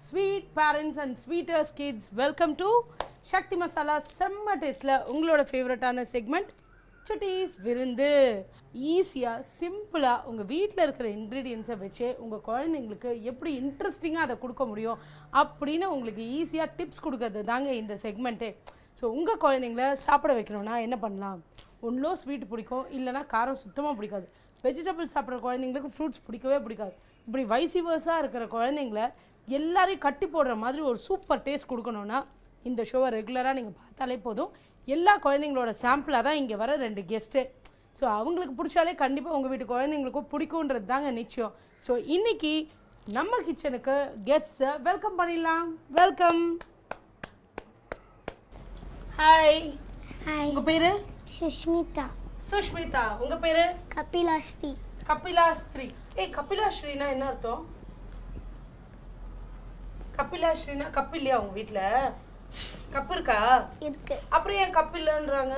Sweet parents and sweetest kids, welcome to Shakti Masala செம்ம டேஸ்ட்ல உங்களோட ஃபேவரட்டான செக்மெண்ட் சுட்டீஸ் விருந்து. ஈஸியாக சிம்பிளாக உங்கள் வீட்டில் இருக்கிற இன்க்ரீடியன்ஸை வச்சு உங்கள் குழந்தைங்களுக்கு எப்படி இன்ட்ரெஸ்டிங்காக அதை கொடுக்க முடியும் அப்படின்னு உங்களுக்கு ஈஸியாக டிப்ஸ் கொடுக்கறது தாங்க இந்த செக்மெண்ட்டே. ஸோ உங்கள் குழந்தைங்கள சாப்பிட வைக்கணும்னா என்ன பண்ணலாம்? ஒன்றும் ஸ்வீட் பிடிக்கும், இல்லைனா காரம் சுத்தமாக பிடிக்காது. வெஜிடபிள்ஸ் சாப்பிட்ற குழந்தைங்களுக்கு ஃப்ரூட்ஸ் பிடிக்கவே பிடிக்காது. இப்படி வைசி வர்ஸாக இருக்கிற குழந்தைங்கள எல்லாரையும் கட்டி போடுற மாதிரி ஒரு சூப்பர் டேஸ்ட் கொடுக்கணுன்னா இந்த ஷோவை ரெகுலராக நீங்கள் பார்த்தாலே போதும். எல்லா குழந்தைங்களோட சாம்பிளாக தான் இங்கே வர 2 கெஸ்ட்டு. ஸோ அவங்களுக்கு பிடிச்சாலே கண்டிப்பாக உங்கள் வீட்டு குழந்தைங்களுக்கும் பிடிக்குன்றது தாங்க நிச்சயம். ஸோ இன்றைக்கி நம்ம கிச்சனுக்கு கெஸ்ட்டை வெல்கம் பண்ணிடலாம். வெல்கம். ஹாய். ஹாய். உங்கள் பேர்? சுஷ்மிதா. சுஷ்மிதா. உங்கள் பேர்? கபிலாஸ்ரீ. கபிலாஸ்ரீ. கபிலாஸ்ரீனா என்ன அர்த்தம்? கபிலாஸ்ரீனா கப்பு இல்லையா உங்க வீட்டுல? கப்பு இருக்கா? இருக்கு. அப்புறம் ஏன் கப்பு இல்லைன்றாங்க?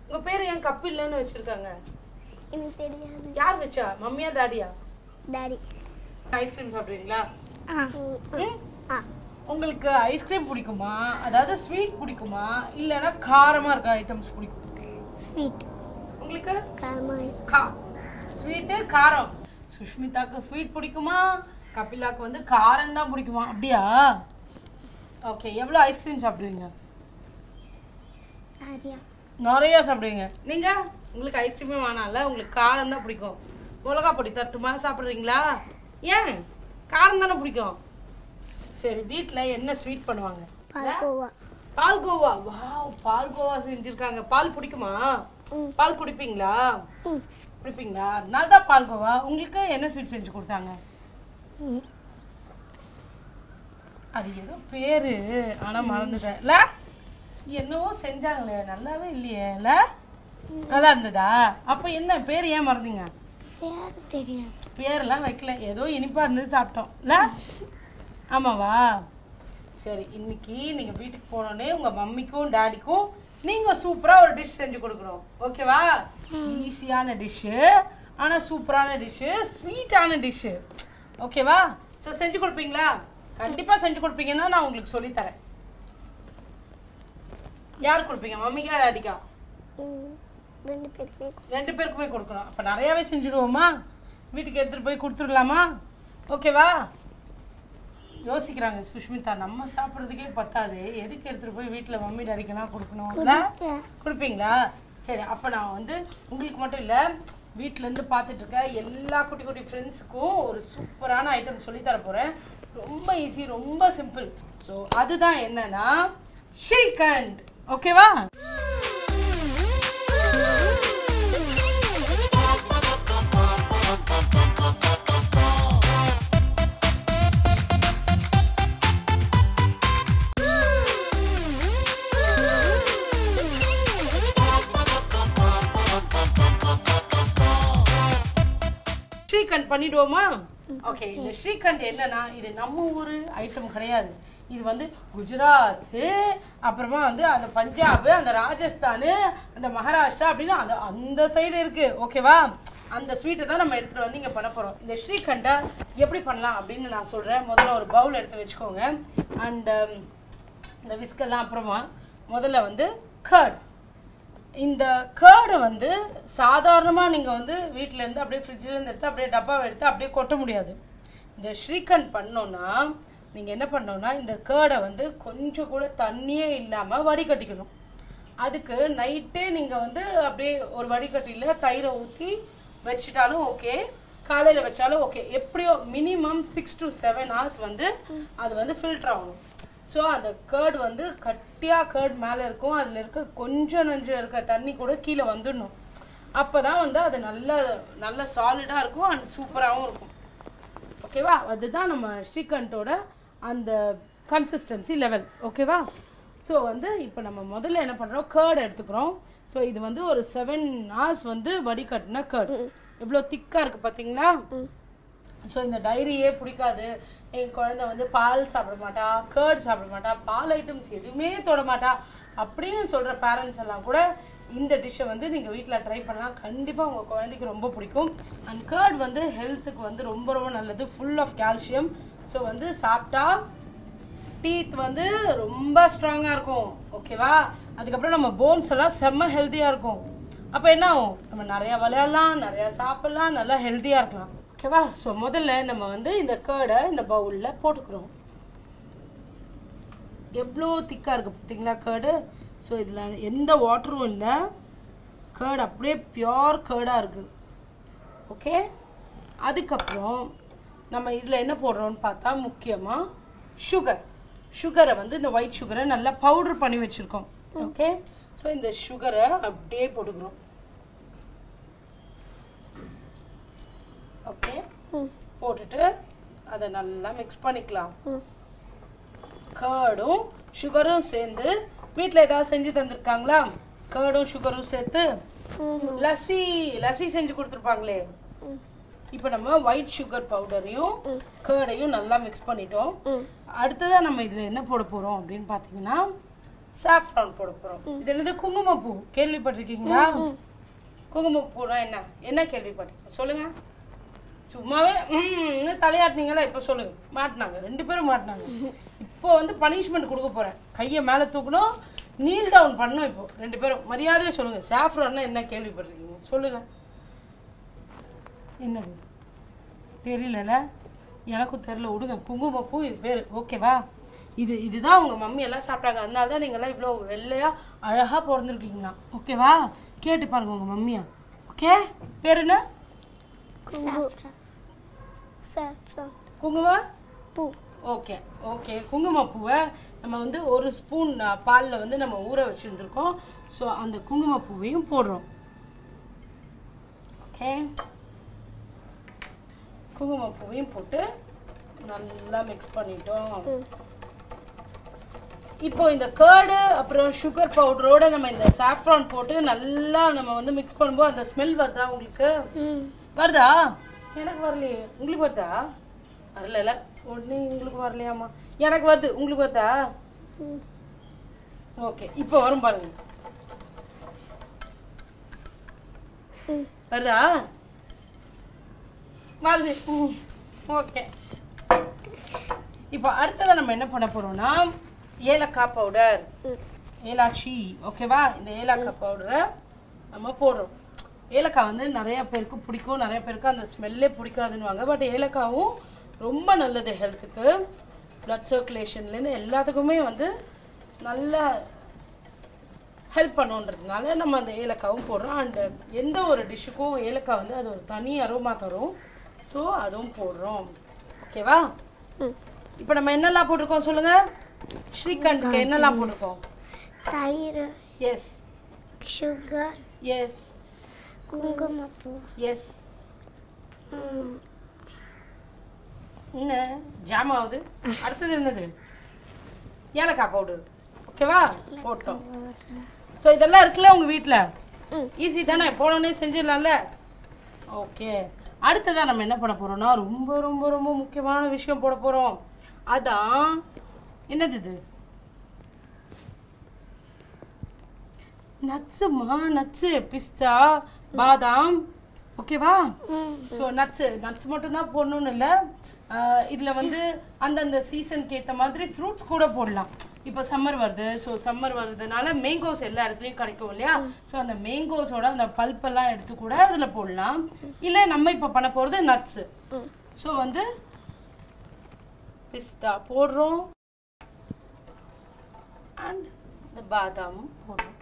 உங்க பேர் ஏன் கப்பு இல்லைன்னு வச்சிருக்காங்க? எனக்கு தெரியாது. யார் வச்சா? மம்மியா டாடியா? டாடி. ஐஸ்கிரீம் சாப்பிடுவீங்களா? ஆ. உங்களுக்கு ஐஸ்கிரீம் பிடிக்குமா, அதாவது ஸ்வீட் பிடிக்குமா, இல்லைன்னா காரமா இருக்க ஐட்டம்ஸ் பிடிக்கும்? ஸ்வீட். உங்களுக்கு காரமா? ஸ்வீட்டு காரம். சுஷ்மிதாக்கு ஸ்வீட் பிடிக்குமா, கபிலாக்கு வந்து காரம் தான் பிடிக்குமா? அப்படியா? ஓகே. எவ்வளோ ஐஸ்கிரீம் சாப்பிடுவீங்க? நிறையா சாப்பிடுவீங்க. நீங்க? உங்களுக்கு ஐஸ்கிரீமே வேணாம்ல, உங்களுக்கு காரம் தான் பிடிக்கும். மிளகா பொடி தட்டுமா சாப்பிட்றீங்களா? ஏன்? காரம் தானே பிடிக்கும். சரி, வீட்டில் என்ன ஸ்வீட் பண்ணுவாங்க? பால்கோவா. பால்கோவா. வாவ், பால்கோவா செஞ்சிருக்காங்க. பால் பிடிக்குமா? பால் குடிப்பீங்களா? குடிப்பீங்களா? அதனால தான் பால்கோவா. உங்களுக்கு என்ன ஸ்வீட் செஞ்சு கொடுத்தாங்க? அது ஏதோ பேரு, ஆனா மறந்துட்டேன்ல. என்னவோ செஞ்சாங்களே, நல்லாவே இல்லையேல. நல்லா இருந்ததா? அப்ப என்ன பேரு ஏன் மறந்தீங்க? தெரியாது. பேரெல்லாம் வைக்கல, ஏதோ இனிப்பா இருந்தது சாப்பிட்டோம்ல. ஆமாவா? சரி, இன்னைக்கு நீங்க வீட்டுக்கு போனோடனே உங்க மம்மிக்கும் டாடிக்கும் நீங்க சூப்பரா ஒரு டிஷ் செஞ்சு கொடுக்கணும். ஓகேவா? ஈஸியான டிஷ்ஷு, ஆனா சூப்பரான டிஷ்ஷு, ஸ்வீட்டான டிஷ்ஷு. ஓகேவா? ஸோ செஞ்சு கொடுப்பீங்களா? கண்டிப்பா செஞ்சு கொடுப்பீங்கன்னா நான் உங்களுக்கு சொல்லி தரேன். யார் கொடுப்பீங்க? மம்மிக்கா டாடிக்கா? 2 பேருக்குமே கொடுக்கணும். அப்ப நிறையாவே செஞ்சுடுவோமா? வீட்டுக்கு எடுத்துட்டு போய் கொடுத்துடலாமா? ஓகேவா? யோசிக்கிறாங்க சுஷ்மிதா, நம்ம சாப்பிட்றதுக்கே பத்தாது, எதுக்கு எடுத்துட்டு போய் வீட்டில் மம்மி டாடிக்கெல்லாம் கொடுக்கணும்ல? கொடுப்பீங்களா? சரி, அப்போ நான் வந்து உங்களுக்கு மட்டும் இல்லை, வீட்டிலேருந்து பார்த்துட்டு இருக்க எல்லா குட்டி குட்டி ஃப்ரெண்ட்ஸுக்கும் ஒரு சூப்பரான ஐட்டம் சொல்லித்தர போகிறேன். ரொம்ப ஈஸி, ரொம்ப சிம்பிள். ஸோ அதுதான் என்னன்னா ஸ்ரீகண்ட். ஓகேவா? ஸ்ரீகண்ட் பண்ணிடுவோமா? ஓகே. இந்த ஸ்ரீகண்ட் என்னன்னா, இது நம்ம ஊர் ஐட்டம் கிடையாது. இது வந்து குஜராத், அப்புறமா வந்து அந்த பஞ்சாப், அந்த ராஜஸ்தான், அந்த மகாராஷ்டிரா அப்படின்னு அந்த சைடு இருக்கு. ஓகேவா? அந்த ஸ்வீட்டை தான் நம்ம எடுத்துட்டு வந்து இங்க பண்ண போறோம். இந்த ஸ்ரீகண்டை எப்படி பண்ணலாம் அப்படின்னு நான் சொல்றேன். முதல்ல ஒரு பவுல் எடுத்து வச்சுக்கோங்க. அண்ட் இந்த விஸ்கெல்லாம் அப்புறமா முதல்ல வந்து கர்ட். இந்த கேர்டை வந்து சாதாரணமாக நீங்கள் வந்து வீட்டிலேருந்து அப்படியே ஃப்ரிட்ஜிலேருந்து எடுத்து அப்படியே டப்பாவை எடுத்து அப்படியே கொட்ட முடியாது. இந்த ஸ்ரீகண்ட் பண்ணோன்னா நீங்கள் என்ன பண்ணோன்னா, இந்த கேர்டை வந்து கொஞ்சம் கூட தண்ணியே இல்லாமல் வடிகட்டிக்கணும். அதுக்கு நைட்டே நீங்கள் வந்து அப்படியே ஒரு வடிகட்டியில் தயிரை ஊற்றி வச்சுட்டாலும் ஓகே, காலையில் வச்சாலும் ஓகே. எப்படியோ மினிமம் 6 to 7 hours வந்து அது வந்து ஃபில்டர் ஆகணும். ஸோ அந்த கேர்டு வந்து கட்டியாக கேர்டு மேலே இருக்கும், அதில் இருக்க கொஞ்சம் நஞ்சம் இருக்க தண்ணி கூட கீழே வந்துடணும். அப்போ தான் வந்து அது நல்ல சாலிடாக இருக்கும் அண்ட் சூப்பராகவும் இருக்கும். ஓகேவா? அதுதான் நம்ம ஸ்ரீகண்டோட அந்த கன்சிஸ்டன்சி லெவல். ஓகேவா? ஸோ வந்து இப்போ நம்ம முதல்ல என்ன பண்ணுறோம், கேர்டு எடுத்துக்கிறோம். ஸோ இது வந்து ஒரு 7 hours வந்து வடிகட்டின கேர்டு. எவ்வளோ திக்காக இருக்குது பார்த்தீங்களா? ஸோ இந்த டைரியே பிடிக்காது, என் குழந்தை வந்து பால் சாப்பிட மாட்டா, கேர்ட் சாப்பிட மாட்டா, பால் ஐட்டம்ஸ் எதுவுமே தொட மாட்டா அப்படின்னு சொல்கிற பேரண்ட்ஸ் எல்லாம் கூட இந்த டிஷ்ஷை வந்து நீங்கள் வீட்டில் ட்ரை பண்ணலாம். கண்டிப்பாக உங்கள் குழந்தைக்கு ரொம்ப பிடிக்கும். அண்ட் கேர்ட் வந்து ஹெல்த்துக்கு வந்து ரொம்ப ரொம்ப நல்லது, ஃபுல் ஆஃப் கால்சியம். ஸோ வந்து சாப்பிட்டா டீத் வந்து ரொம்ப ஸ்ட்ராங்காக இருக்கும். ஓகேவா? அதுக்கப்புறம் நம்ம போன்ஸ் எல்லாம் செம்ம ஹெல்த்தியாக இருக்கும். அப்போ என்ன ஆகும்? நம்ம நிறையா விளையாடலாம், நிறையா சாப்பிட்லாம், நல்லா ஹெல்த்தியாக இருக்கலாம். ஓகேவா? ஸோ முதல்ல நம்ம வந்து இந்த கேர்டை இந்த பவுலில் போட்டுக்கிறோம். எவ்வளோ திக்காக இருக்குது பார்த்தீங்களா கேர்டு? ஸோ இதில் எந்த வாட்டரும் இல்லை, கேர்டு அப்படியே பியோர் கேர்டாக இருக்குது. ஓகே, அதுக்கப்புறம் நம்ம இதில் என்ன போடுறோம்னு பார்த்தா முக்கியமாக சுகரை வந்து இந்த ஒயிட் சுகரை நல்லா பவுடர் பண்ணி வச்சுருக்கோம். ஓகே, ஸோ இந்த சுகரை அப்படியே போட்டுக்கிறோம். ஓகே, போட்டுட்டு அதை நல்லா மிக்ஸ் பண்ணிக்கலாம். கேர்டும் சுகரும் சேர்ந்து வீட்டில் ஏதாவது செஞ்சு தந்துருக்காங்களா? கேர்டும் சுகரும் சேர்த்து லஸ்ஸி செஞ்சு கொடுத்துருப்பாங்களே. இப்போ நம்ம ஒயிட் சுகர் பவுடரையும் கேர்டையும் நல்லா மிக்ஸ் பண்ணிட்டோம். அடுத்ததான் நம்ம இதில் என்ன போட போகிறோம் அப்படின்னு பார்த்தீங்கன்னா சாஃப்ரான் போட போகிறோம். இது என்னது? குங்குமப்பூ. கேள்விப்பட்டிருக்கீங்களா? குங்குமப்பூனா என்ன கேள்விப்பட்டிருக்கீங்க? சொல்லுங்க. சும்மாவே தலையாட்டினீங்களா? இப்போ சொல்லுங்க. மாட்டினாங்க, 2 பேரும் மாட்டினாங்க. இப்போ வந்து பனிஷ்மெண்ட் கொடுக்க போகிறேன். கையை மேலே தூக்கணும், நீல் டவுன் பண்ணணும். இப்போ 2 பேரும் மரியாதையை சொல்லுங்க. சாஃப்ரான்னா என்ன கேள்விப்பட்டிருக்கீங்க? சொல்லுங்க. என்னது தெரியல? எனக்கும் தெரியல, விடுங்க. குங்குமப்பூ இது பேர். ஓகேவா? இதுதான் உங்க மம்மி எல்லாம் சாப்பிட்டாங்க. அதனால தான் நீங்க எல்லாம் இவ்வளோ வெள்ளையா அழகா பிறந்திருக்கீங்களா? ஓகேவா? கேட்டு பாருங்க உங்க மம்மியா. ஓகே, பேர் என்ன? குங்கும பூ. ஓகே ஓகே, குங்குமப்பூவை நம்ம வந்து 1 ஸ்பூன் பாலில் வந்து நம்ம ஊற வச்சுருந்துருக்கோம். ஸோ அந்த குங்குமப்பூவையும் போடுறோம். ஓகே, குங்குமப்பூவையும் போட்டு நல்லா மிக்ஸ் பண்ணிட்டோம். இப்போ இந்த கேர்டு அப்புறம் சுகர் பவுடரோட நம்ம இந்த சாஃப்ரான் போட்டு நல்லா நம்ம வந்து மிக்ஸ் பண்ணும்போது அந்த ஸ்மெல் வருதா உங்களுக்கு? வருதா? எனக்கு வரலையே. உங்களுக்கு வருதா? வரல. உடனே உங்களுக்கு வரலையாமா? எனக்கு வருது. உங்களுக்கு வருதா? ஓகே, இப்போ வரும் பாருங்க. வருதா? வருது. ஓகே, இப்போ அடுத்ததான் நம்ம என்ன பண்ண போறோம்னா ஏலக்காய் பவுடர், ஏலாச்சி. ஓகேவா? இந்த ஏலக்காய் பவுடரை நம்ம போடுறோம். ஏலக்காய் வந்து நிறைய பேருக்கு பிடிக்கும், நிறைய பேருக்கு அந்த ஸ்மெல்லே பிடிக்காதுன்னுவாங்க. பட் ஏலக்காவும் ரொம்ப நல்லது ஹெல்த்துக்கு, பிளட் சர்க்குலேஷன்லேருந்து எல்லாத்துக்குமே வந்து நல்லா ஹெல்ப் பண்ணுன்றதுனால நம்ம அந்த ஏலக்காவும் போடுறோம். அண்டு எந்த ஒரு டிஷ்ஷுக்கும் ஏலக்காய் வந்து அது ஒரு தனி அரோமா தரும். ஸோ அதுவும் போடுறோம். ஓகேவா? இப்போ நம்ம என்னெல்லாம் போட்டிருக்கோம் சொல்லுங்க? ஸ்ரீகண்ட்க்கு என்னெல்லாம் போட்டிருக்கோம்? தயிர். எஸ். சுகர். எஸ். குங்குமப்பூ. எஸ். என்ன ஜாம் ஆகுது? அடுத்தது என்னது? ஏலக்காய் பவுடர். ஓகேவா? போட்டோம். ஸோ இதெல்லாம் இருக்குல்ல உங்கள் வீட்டில்? ஈஸி தானே, போனோடனே செஞ்சிடலாம்ல? ஓகே, அடுத்ததான் நம்ம என்ன பண்ண போகிறோம்னா ரொம்ப ரொம்ப ரொம்ப முக்கியமான விஷயம் போட போகிறோம். அதான் என்னது? இது நட்ஸுமா. நட்ஸு, பிஸ்தா, பாதாம். ஓகேவா? ஸோ நட்ஸ் மட்டும்தான் போடணும்னு இல்லை. இதில் வந்து அந்தந்த சீசனுக்கு ஏற்ற மாதிரி ஃப்ரூட்ஸ் கூட போடலாம். இப்போ சம்மர் வருது. ஸோ சம்மர் வருதுனால மேங்கோஸ் எல்லா இடத்துலையும் கிடைக்கும் இல்லையா? ஸோ அந்த மேங்கோஸோட அந்த பல்ப்பெல்லாம் எடுத்து கூட அதில் போடலாம். இல்லை நம்ம இப்போ பண்ண போகிறது நட்ஸு. ஸோ வந்து பிஸ்தா போடுறோம் அண்ட் இந்த பாதாமும் போடுறோம்.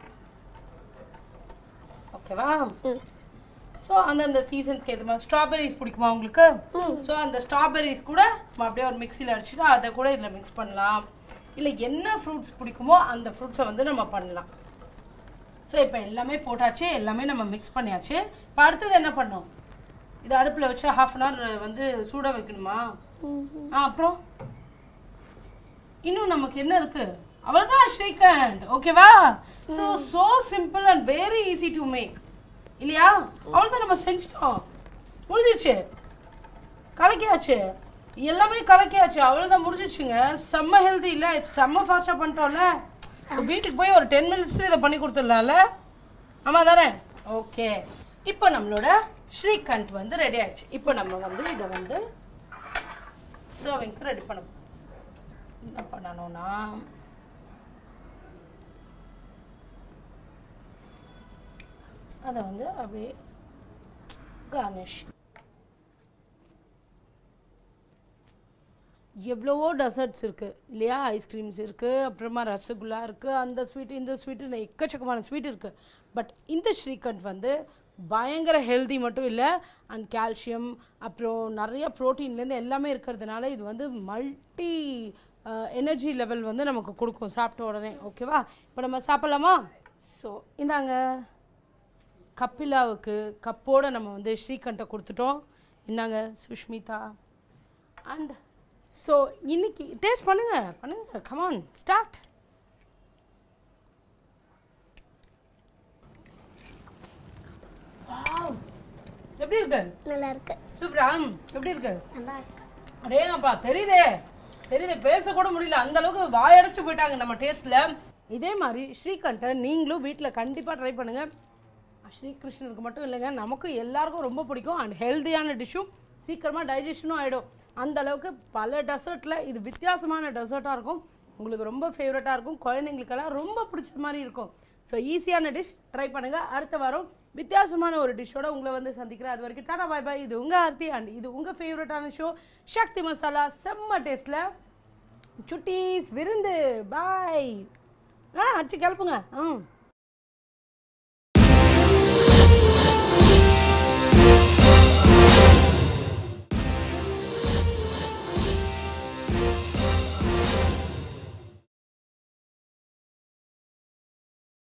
ஓகேவா? ஸோ அந்தந்த சீசன்ஸ்க்கு ஏற்ற மாதிரி ஸ்ட்ராபெரிஸ் பிடிக்குமா உங்களுக்கு? ஸோ அந்த ஸ்ட்ராபெரிஸ் கூட நம்ம அப்படியே ஒரு மிக்சியில் அடிச்சுட்டு அதை கூட இதில் மிக்ஸ் பண்ணலாம். இல்லை என்ன ஃப்ரூட்ஸ் பிடிக்குமோ அந்த ஃப்ரூட்ஸை வந்து நம்ம பண்ணலாம். ஸோ இப்போ எல்லாமே போட்டாச்சு, எல்லாமே நம்ம மிக்ஸ் பண்ணியாச்சு. இப்போ அடுத்தது என்ன பண்ணோம்? இது அடுப்பில் வச்சு 1/2 அன் ஹவர் வந்து சூடாக வைக்கணுமா? அப்புறம் இன்னும் நமக்கு என்ன இருக்கு? அவ்வளோதான் ஸ்ரீகண்ட். ஓகேவா? So simple and very easy to make இல்லையா? அவ்வளோதான், நம்ம செஞ்சுட்டோம், முடிஞ்சிச்சு, கலக்கியாச்சு, எல்லாமே கலக்கியாச்சு, அவ்வளோதான், முடிஞ்சிச்சுங்க. செம்ம ஹெல்தி இல்லை? செம்ம ஃபாஸ்ட்டாக பண்ணிட்டோம்ல. வீட்டுக்கு போய் ஒரு 10 மினிட்ஸ்ல இதை பண்ணி கொடுத்துடலாம்ல? ஆமாம் தானே? ஓகே, இப்போ நம்மளோட ஸ்ரீகண்ட் வந்து ரெடி ஆயிடுச்சு. இப்போ நம்ம வந்து இதை வந்து சர்விங்க்கு ரெடி பண்ண என்ன பண்ணணும்னா அதை வந்து அப்படியே கார்னிஷ். எவ்வளவோ டெசர்ட்ஸ் இருக்குது இல்லையா, ஐஸ்கிரீம்ஸ் இருக்குது, அப்புறமா ரசகுல்லா இருக்குது, அந்த ஸ்வீட்டு இந்த ஸ்வீட்டு எக்கச்சக்கமான ஸ்வீட் இருக்குது. பட் இந்த ஸ்ரீகண்ட் வந்து பயங்கர ஹெல்தி மட்டும் இல்லை, அண்ட் கால்சியம் அப்புறம் நிறைய ப்ரோட்டீன்லேருந்து எல்லாமே இருக்கிறதுனால இது வந்து மல்டி எனர்ஜி லெவல் வந்து நமக்கு கொடுக்கும் சாப்பிட்ட உடனே. ஓகேவா, இப்போ நம்ம சாப்பிட்லாமா? ஸோ இந்தாங்க, கப்பிலாவுக்கு கப்போடு நம்ம வந்து ஸ்ரீகண்டை கொடுத்துட்டோம். இந்தாங்க சுஷ்மிதா. அண்ட் ஸோ இன்னைக்கு டேஸ்ட் பண்ணுங்க கமான் ஸ்டார்ட். வாவ், எப்படி இருக்கு? நல்லா இருக்கு. சூப்பரா, எப்படி இருக்கு? நல்லா இருக்கு. அடேங்கப்பா, தெரியுதே பேசக்கூட முடியல, அந்த அளவுக்கு வாயடைச்சு போயிட்டாங்க நம்ம டேஸ்ட்ல. இதே மாதிரி ஸ்ரீகண்டை நீங்களும் வீட்டில் கண்டிப்பாக ட்ரை பண்ணுங்க. ஸ்ரீகிருஷ்ணனுக்கு மட்டும் இல்லைங்க, நமக்கு எல்லாருக்கும் ரொம்ப பிடிக்கும். அண்ட் ஹெல்த்தியான டிஷ்ஷும் சீக்கிரமாக டைஜஷனும் ஆகிடும். அந்த அளவுக்கு பல டெசர்ட்டில் இது வித்தியாசமான டெசர்ட்டாக இருக்கும், உங்களுக்கு ரொம்ப ஃபேவரட்டாக இருக்கும், குழந்தைங்களுக்கெல்லாம் ரொம்ப பிடிச்ச மாதிரி இருக்கும். ஸோ ஈஸியான டிஷ் ட்ரை பண்ணுங்கள். அடுத்த வாரம் வித்தியாசமான ஒரு டிஷ்ஷோட உங்களை வந்து சந்திக்கிறேன். அது வரைக்கும் டாடா பாய் பாய். இது உங்கள் ஆர்த்தி அண்ட் இது உங்கள் ஃபேவரட்டான ஷோ சக்தி மசாலா. செம்ம டேஸ்ட்டில் சுட்டீஸ் விருந்து. பாய். அச்சு கிளப்புங்க.